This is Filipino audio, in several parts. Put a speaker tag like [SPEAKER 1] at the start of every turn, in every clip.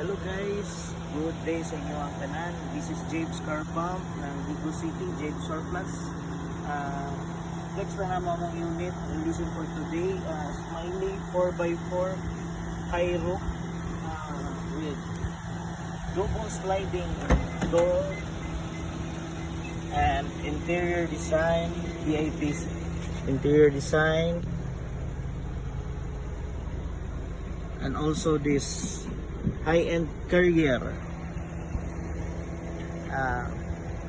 [SPEAKER 1] Hello guys, good day sa inyo ang kanan. This is James Car Pump ng Vigo City, James Surplus. Next na naman mong unit and listen for today. Smiley 4x4 high roof with double sliding door and interior design, VIP interior design, and also this high-end carrier.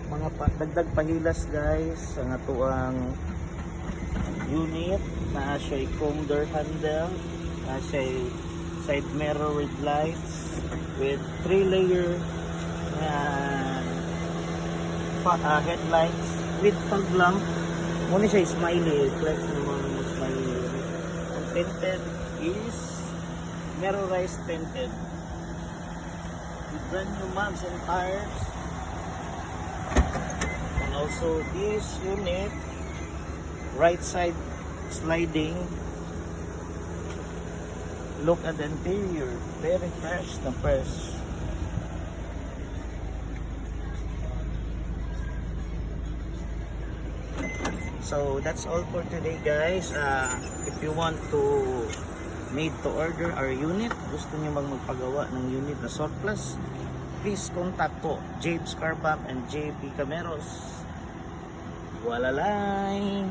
[SPEAKER 1] Mga dagdag pahilas guys ang atuang unit na siya chrome door handle, na siya side mirror with lights with 3-layer headlights with fog lamp. Muna siya smiley, flex naman smiley. Ang tinted is mirrorized tinted with brand new mags and tires. And also this unit right side sliding. Look at the interior, very fresh na fresh. So that's all for today guys. If you want to made to order our unit, gusto niyo magpagawa ng unit na surplus, please contact po James Car Pump and JP Cameros. Walalay!